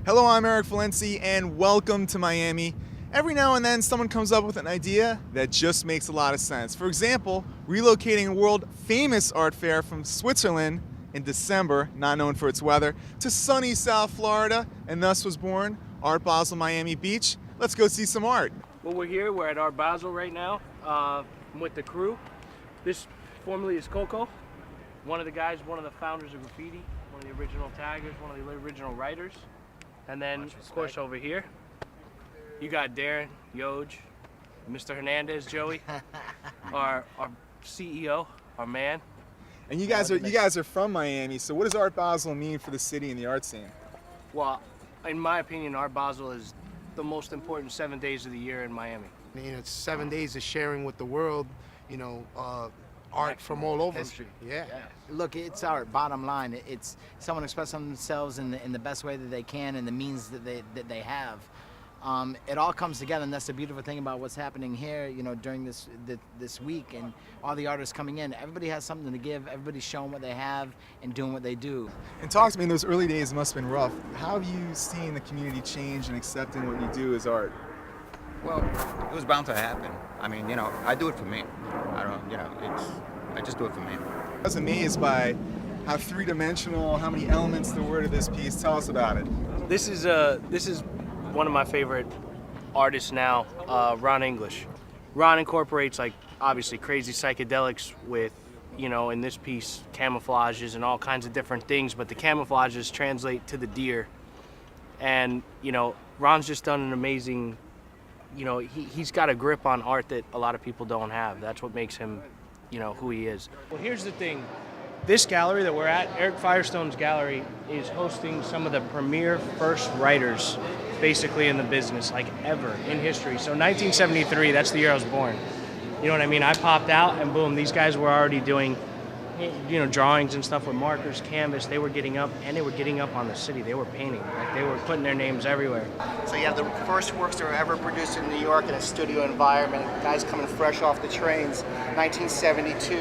Hello, I'm Eric Valenci, and welcome to Miami. Every now and then, someone comes up with an idea that just makes a lot of sense. For example, relocating a world-famous art fair from Switzerland in December, not known for its weather, to sunny South Florida, and thus was born Art Basel Miami Beach. Let's go see some art. Well, we're at Art Basel right now. I'm with the crew. This formerly is Coco, one of the founders of graffiti, one of the original taggers, one of the original writers. And then, of course, over here, you got Darren, Yoj, Mr. Hernandez, Joey, our CEO, our man. And you guys are from Miami, so what does Art Basel mean for the city and the art scene? Well, in my opinion, Art Basel is the most important 7 days of the year in Miami. It's 7 days of sharing with the world, art from all over. History. Yeah. Look, it's art. Bottom line, it's someone expressing themselves in the best way that they can and the means that they have. It all comes together, and that's the beautiful thing about what's happening here. During this week, and all the artists coming in, everybody has something to give. Everybody's showing what they have and doing what they do. And talk to me. In those early days, it must have been rough. How have you seen the community change and accepting what you do as art? Well, it was bound to happen. I mean, I do it for me. I just do it for me. I was amazed by how three-dimensional, how many elements there were to this piece. Tell us about it. This is one of my favorite artists now, Ron English. Ron incorporates, obviously crazy psychedelics with, in this piece, camouflages and all kinds of different things, but the camouflages translate to the deer. And, Ron's just done an amazing, he's got a grip on art that a lot of people don't have. That's what makes him, who he is. Well, here's the thing. This gallery that we're at, Eric Firestone's gallery, is hosting some of the premier first writers basically in the business, ever in history. So 1973, that's the year I was born. You know what I mean? I popped out and boom, these guys were already doing, drawings and stuff with markers, canvas. They were getting up, and they were getting up on the city. They were painting. They were putting their names everywhere. So you have the first works that were ever produced in New York in a studio environment. Guys coming fresh off the trains, 1972,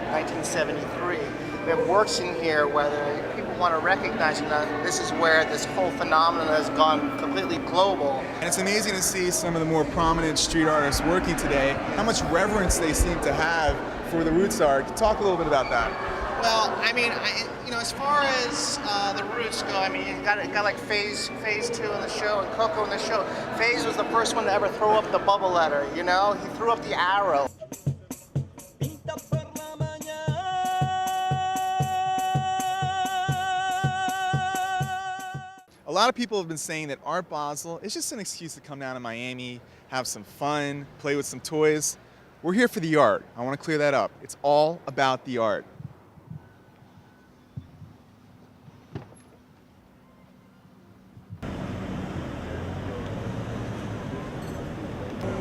1973. We have works in here whether people want to recognize that this is where this whole phenomenon has gone completely global. And it's amazing to see some of the more prominent street artists working today, how much reverence they seem to have for the roots art. Talk a little bit about that. Well, as far as the roots go, you got like Phase 2 in the show and Coco in the show. Phase was the first one to ever throw up the bubble letter, he threw up the arrow. A lot of people have been saying that Art Basel is just an excuse to come down to Miami, have some fun, play with some toys. We're here for the art. I want to clear that up. It's all about the art.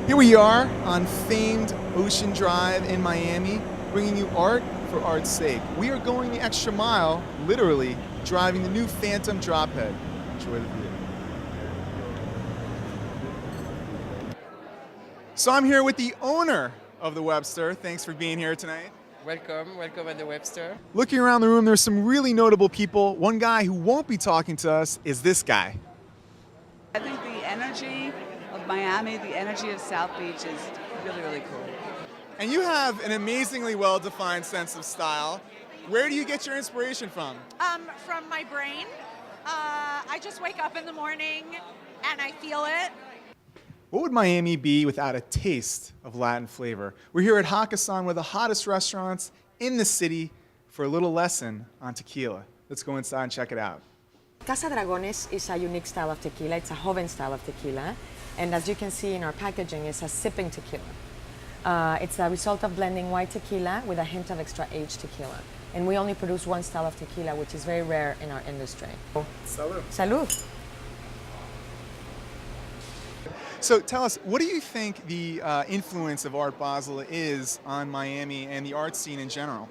Here we are on famed Ocean Drive in Miami, bringing you art for art's sake. We are going the extra mile, literally, driving the new Phantom drophead. Enjoy the view. So I'm here with the owner of the Webster. Thanks for being here tonight. Welcome at the Webster. Looking around the room, there's some really notable people. One guy who won't be talking to us is this guy. I think the energy of Miami, the energy of South Beach is really, really cool. And you have an amazingly well-defined sense of style. Where do you get your inspiration from? From my brain. I just wake up in the morning and I feel it. What would Miami be without a taste of Latin flavor? We're here at Hakkasan, one of the hottest restaurants in the city, for a little lesson on tequila. Let's go inside and check it out. Casa Dragones is a unique style of tequila. It's a Joven style of tequila. And as you can see in our packaging, it's a sipping tequila. It's a result of blending white tequila with a hint of extra aged tequila. And we only produce one style of tequila, which is very rare in our industry. Salud. Salud. So tell us, what do you think the influence of Art Basel is on Miami and the art scene in general?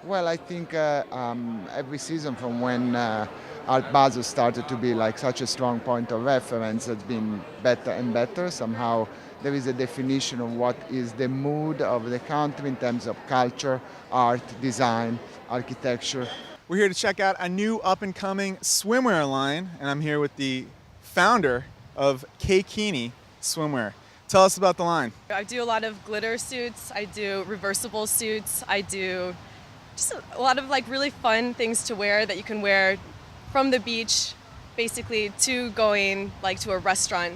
Well, I think every season from when Art Basel started to be such a strong point of reference has been better and better. Somehow there is a definition of what is the mood of the country in terms of culture, art, design, architecture. We're here to check out a new up-and-coming swimwear line, and I'm here with the founder of Kini Swimwear. Tell us about the line. I do a lot of glitter suits, I do reversible suits, I do just a lot of like really fun things to wear that you can wear from the beach basically to going like to a restaurant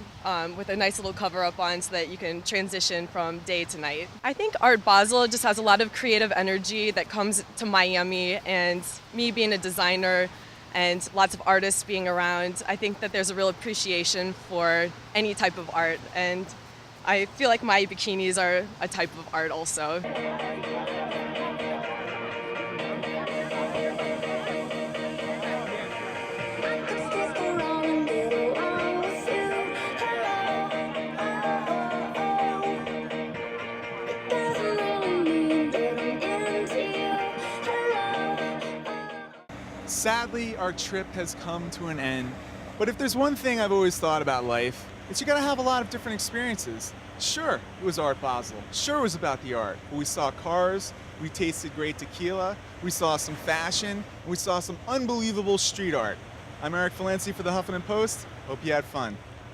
with a nice little cover up on so that you can transition from day to night. I think Art Basel just has a lot of creative energy that comes to Miami, and me being a designer and lots of artists being around, I think that there's a real appreciation for any type of art, and I feel like my bikinis are a type of art also. Sadly, our trip has come to an end. But if there's one thing I've always thought about life, it's you gotta have a lot of different experiences. Sure, it was Art Basel. Sure, it was about the art. But we saw cars, we tasted great tequila, we saw some fashion, and we saw some unbelievable street art. I'm Eric Valenci for the Huffington Post. Hope you had fun.